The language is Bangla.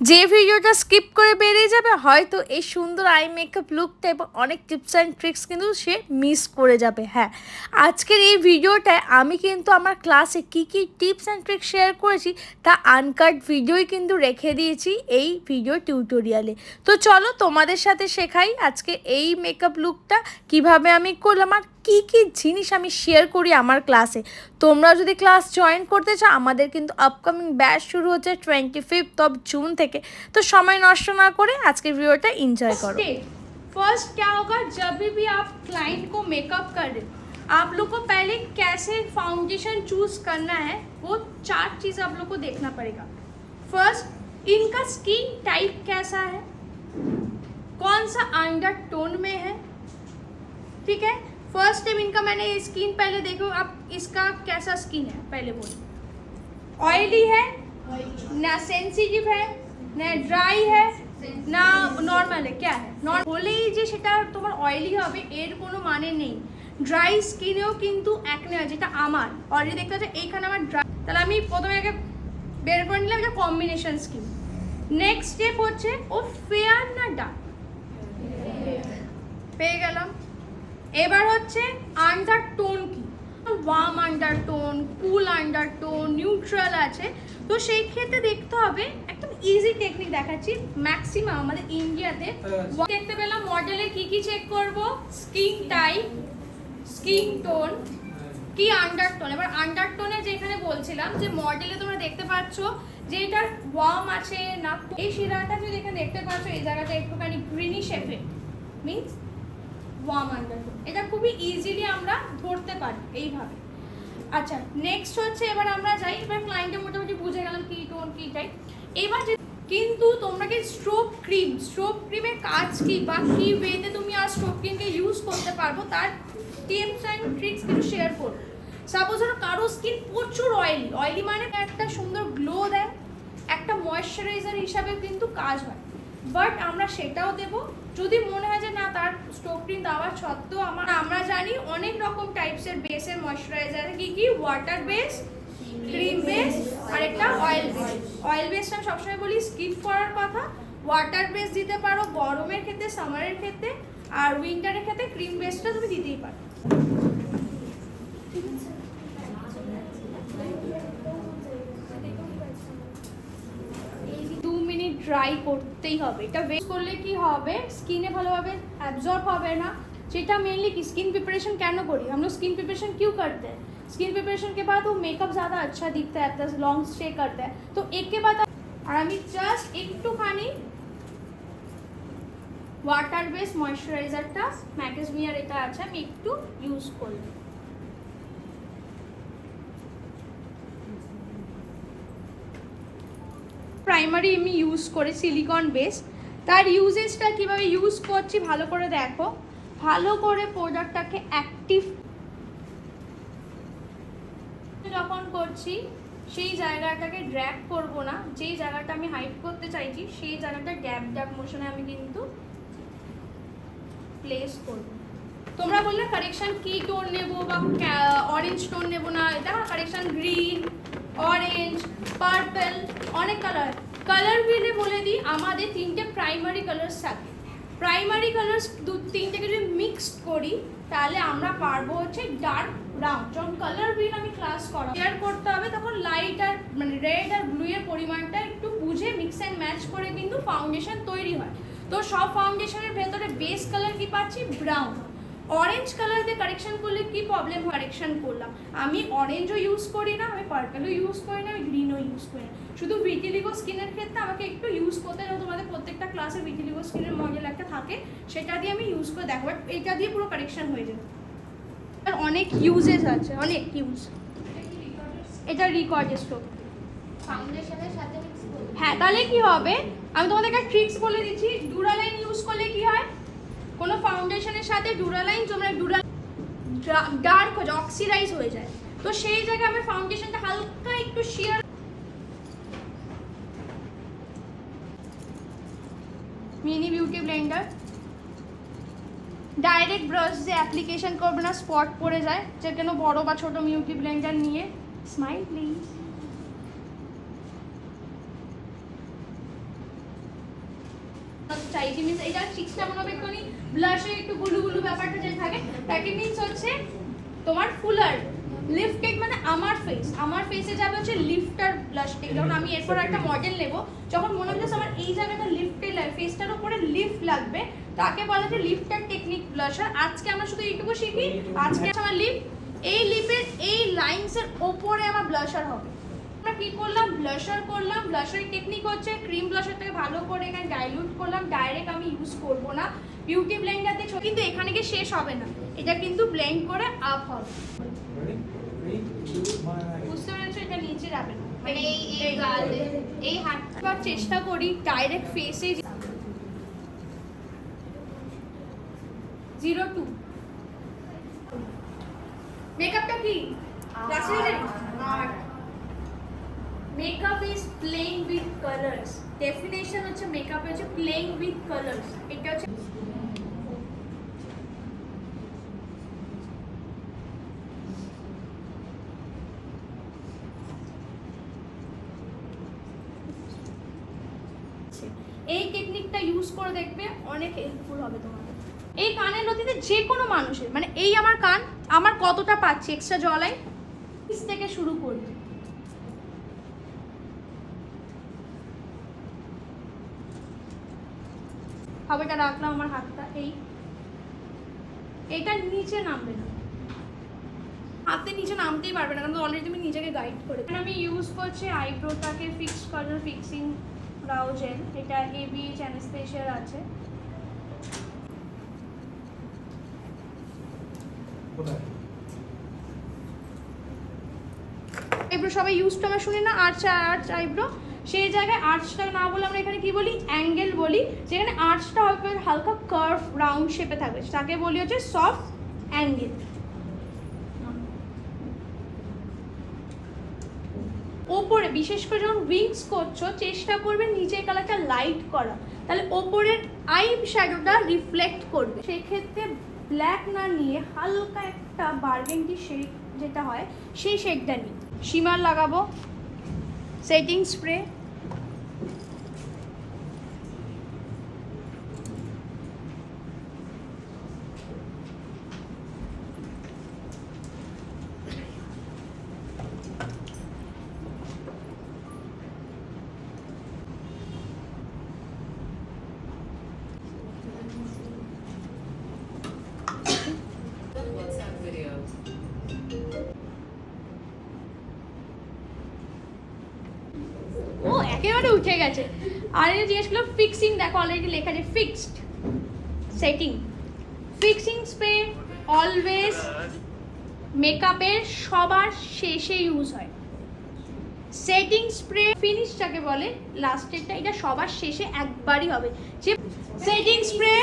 যে ভিডিওটা স্কিপ করে বেরিয়ে যাবে হয়তো এই সুন্দর আই মেকআপ লুকটা এবং অনেক টিপস অ্যান্ড ট্রিক্স কিন্তু সে মিস করে যাবে। হ্যাঁ, আজকের এই ভিডিওটায় আমি কিন্তু আমার ক্লাসে কী কী টিপস অ্যান্ড ট্রিক্স শেয়ার করেছি তা আনকাট ভিডিওই কিন্তু রেখে দিয়েছি এই ভিডিও টিউটোরিয়ালে। তো চলো তোমাদের সাথে শেখাই আজকে এই মেকআপ লুকটা কিভাবে আমি করলাম আর কী কী জিনিস আমি শেয়ার করি আমার ক্লাসে। তোমরা যদি ক্লাস জয়েন করতে চাও, আমাদের কিন্তু আপকামিং ব্যাচ শুরু হচ্ছে 25 जून থেকে। तो समय नष्ट ना করে আজকের ভিডিওটা এনজয় করো। फर्स्ट क्या होगा, जब भी आप क्लाइंट को मेकअप कर रहे हो, आप लोग को पहले कैसे फाउंडेशन चूज करना है वो 4 चीज़ आप लोग को देखना पड़ेगा। फर्स्ट, इनका स्किन टाइप कैसा है, कौन सा अंडर टोन में है, ठीक है। फर्स्ट टाइम इनका मैंने स्किन पहले देखो, आप इसका कैसा स्किन है पहले बोलो। ऑयली है ना, सेंसिटिव है ना, ड्राई है না, নর্মাল क्या है বলেই যে সেটা তোমার অয়েলি হবে এর কোনো মানে নেই। ড্রাই স্কিনেও কিন্তু একনে হয়, যেটা আমার অলরেডি দেখতে হচ্ছে এইখানে আমার ড্রাই। তাহলে আমি প্রথমে আগে বের করে নিলাম এটা কম্বিনেশন স্কিন। নেক্সট স্টেপ হচ্ছে ও ফেয়ার না ডার্ক, পেয়ে গেলাম। এবার হচ্ছে আন্ডারটোন কি, ওয়ার্ম আন্ডারটোন, কুল আন্ডারটোন, নিউট্রাল আছে। তো সেই ক্ষেত্রে দেখতে হবে, একদম ইজি টেকনিক দেখাচ্ছি, ম্যাক্সিমাম আমাদের ইন্ডিয়াতে দেখতে পেলাম। মডেলে কি কি চেক করব, স্কিন টাইপ, স্কিন টোন, কি আন্ডারটোন। এবার আন্ডারটোনে যেখানে বলছিলাম যে মডেলে তোমরা দেখতে পাচ্ছ যে এটা ওয়ার্ম আছে না, এই শিরাটা যে যেখানে দেখতে পাচ্ছ এই জায়গাটা একটুখানি greenish effect, means warm undertone. এটা খুবই ইজিলি আমরা ধরতে পারি এইভাবে। আচ্ছা, নেক্সট হচ্ছে এবার আমরা যাই, এবার ক্লায়েন্টের মোটামুটি বুঝে গেলাম কি টোন কি টাইপ। এবার কিন্তু তোমরা কি স্ট্রোব ক্রিমের কাজ কি বা কি ওয়েতে তুমি আর স্ট্রোব ক্রিমকে ইউজ করতে পারবো তার টিপস অ্যান্ড ট্রিক্স কিন্তু শেয়ার করবো। সাপোজ ধরো কারো স্কিন প্রচুর অয়েলি মানে একটা সুন্দর গ্লো দেয়, একটা ময়েশ্চারাইজার হিসাবে কিন্তু কাজ হয়, বাট আমরা সেটাও দেবো যদি মনে হয় যে না তার স্টোভ ক্রিম দেওয়ার সত্ত্বেও আমরা জানি অনেক রকম টাইপসের বেসের ময়েশ্চারাইজার কি কি, ওয়াটার বেস, ক্রিম বেস আর একটা অয়েল বেস। অয়েল বেসটা আমি সবসময় বলি স্কিপ করার কথা। ওয়াটার বেস দিতে পারো গরমের ক্ষেত্রে, সামারের ক্ষেত্রে, আর উইন্টারের ক্ষেত্রে ক্রিম বেসটা তুমি দিতেই পারো। ড্রাই করতেই হবে, এটা ওয়েট করলে কি হবে স্কিনে ভালোভাবে অ্যাবজর্ব হবে না। যেটা মেनली कि स्किन प्रिपरेशन कैन करी, हम लोग स्किन प्रिपरेशन क्यों करते हैं, स्किन प्रिपरेशन के बाद वो मेकअप ज़्यादा अच्छा दिखता है प्लस लॉन्ग स्टे करता है। तो एक के बाद और আমি জাস্ট একটুখানি ওয়াটার বেস ময়েশ্চারাইজারটা ম্যাগনেসিয়ার এটা আছে আমি একটু ইউজ করলাম। প্রাইমারি আমি ইউজ করে সিলিকন বেস, তার ইউজেসটা কীভাবে ইউজ করছি ভালো করে দেখো। ভালো করে প্রোডাক্টটাকে অ্যাক্টিভ যখন করছি সেই জায়গাটাকে ড্র্যাগ করব না, যেই জায়গাটা আমি হাইড করতে চাইছি সেই জায়গাটা ড্যাব ড্যাব মোশনে আমি কিন্তু প্লেস করব। তোমরা বললে কারেকশন কি টোন নেব বা অরেঞ্জ টোন নেব না, এটা কারেকশন গ্রিন, অরেঞ্জ, পার্পল, অনেক কালার বিলে বলে দিই আমাদের 3টে প্রাইমারি কালার্স থাকে। প্রাইমারি কালার্স 3টেকে যদি মিক্সড করি তাহলে আমরা পারবো হচ্ছে ডার্ক ব্রাউন। যখন কালার বিল আমি ক্লাস করা শেয়ার করতে হবে তখন লাইট আর মানে রেড আর ব্লু এর পরিমাণটা একটু বুঝে মিক্স অ্যান্ড ম্যাচ করে কিন্তু ফাউন্ডেশন তৈরি হয়। তো সব ফাউন্ডেশনের ভেতরে বেস কালার কি পাচ্ছি, ব্রাউন। অরেঞ্জ কালার দিয়ে কারেকশন করলে কি প্রবলেম, কারেকশন করলাম আমি অরেঞ্জও ইউজ করি না, আমি পার্পলও ইউজ করি না, আমি গ্রিনও ইউজ করি না। শুধু ভিটিলিগো স্কিনের ক্ষেত্রে আমাকে একটু ইউজ করতে হবে, তোমাদের প্রত্যেকটা ক্লাসে ভিটিলিগো স্কিনের মডেল একটা থাকে, সেটা দিয়ে আমি ইউজ করে দেখো, বাট এটা দিয়ে পুরো কারেকশন হয়ে যাবে। আর অনেক ইউজেস আছে, অনেক ইউজ। এটা রিকর্ডের স্ট্রোক ফাউন্ডেশনের সাথে মিক্স করব। হ্যাঁ, তাহলে কি হবে আমি তোমাদের একটা ট্রিক্স বলে দিচ্ছি। ডুরালাইন ইউজ করলে কি হয়, কোনো ফাউন্ডেশনের সাথে ডুরালাইন তোমরা ডার্ক হয়ে যায়, অক্সিডাইজ হয়ে যায়। তো সেই জায়গায় আমার ফাউন্ডেশনটা হালকা একটু sheer, mini beauty blender direct brush দিয়ে অ্যাপ্লিকেশন করবে না, স্পট পড়ে যায়, যে কোনো বড় বা ছোট বিউটি ব্লেন্ডার নিয়ে স্মাইল প্লিজ চাইছি মিন্স এটা চিক্সটা মনে হবে একটুখানি ব্লাশে একটু গুলু গুলু ব্যাপারটা যে থাকে তাকে মিন্স হচ্ছে তোমার ফুলার লিফটেড মানে আমার ফেসে যাবে হচ্ছে লিফটার ব্লাশ টেক। যখন আমি এরপর একটা মডেল নেব যখন মনে হচ্ছে আমার এই জায়গাটা লিফটেড ফেসটার উপরে লিফট লাগবে তাকে বলা হচ্ছে লিফটার টেকনিক ব্লাশার। আজকে আমরা শুধু এইটুকু শিখি। আজকে আমার লিপ, এই লিপের এই লাইনসের ওপরে আমার ব্লাশার হবে। আমরা কি করলাম, ব্লাশার করলাম। ব্লাশারের টেকনিক হচ্ছে ক্রিম ব্লাশারটাকে ভালো করে এখানে ডাইলুট করলাম, ডাইরেক্ট আমি ইউজ করব না, বিউটি ব্লেন্ডার দিয়ে। কিন্তু এখানে গিয়ে শেষ হবে না, এটা কিন্তু ব্লেন্ড করে আপ হবে। বুঝতে পেরেছো, এটা নিচে যাবে না, মানে এই গালে এই হাতটা চেষ্টা করি ডাইরেক্ট ফেসে 02 মেকআপটা কি art. Makeup is playing with colours. Definition হচ্ছে মেকআপ হচ্ছে প্লেইং উইথ কালার্স। এটা হচ্ছে এই টেকনিকটা ইউজ করে দেখবে, অনেক হেল্পফুল হবে তোমাদের। এই কানের লতিতে যে কোনো মানুষের, মানে এই আমার কান, আমার কতটা পাচ্ছি এক্সট্রা জলাই থেকে শুরু করবে। হাওয়াটা রাখলাম আমার হাতটা, এইটা নিচে নামবে না, হাতে নিচে নামতেই পারবে না, কারণ অলরেডি তুমি নিজেকে গাইড করে। আমি ইউজ করছি আইব্রোটাকে ফিক্স করার ফিক্সিং ব্রাউ জেল। এটা ABH অ্যানেস্থেসিয়ার আছে। আইব্রো সবাই ইউজ তো আমরা শুনি না, আর্চ আইব্রো। সেই জায়গায় আর্চটা না বলে আমরা এখানে কি বলি, অ্যাঙ্গেল বলি। যেখানে আর্চটা হবে হালকা কার্ভ রাউন্ড শেপে থাকবে, তাকে বলি হচ্ছে সফট অ্যাঙ্গেল। ওপরে বিশেষ করে যখন উইংস করছো চেষ্টা করবে নিচের কালারটা লাইট করা, তাহলে ওপরের আই শ্যাডোটা রিফ্লেক্ট করবে। সেক্ষেত্রে ব্ল্যাক না নিয়ে হালকা একটা বার্গেন্ডি শেড যেটা হয় সেই শেডটা নিই। শিমার লাগাবো, সেটিং স্প্রে, ও একেবারে উঠে গেছে। আর এই জিনিস গুলো ফিক্সিং, দেখো অলরেডি লেখা আছে fixed. Setting, fixing spray always মেকআপের সবার শেষে ইউজ হয়। সেটিং স্প্রে ফিনিশ যাকে বলে লাস্টেরটা, এটা সবার শেষে একবারই হবে। যে সেটিং স্প্রে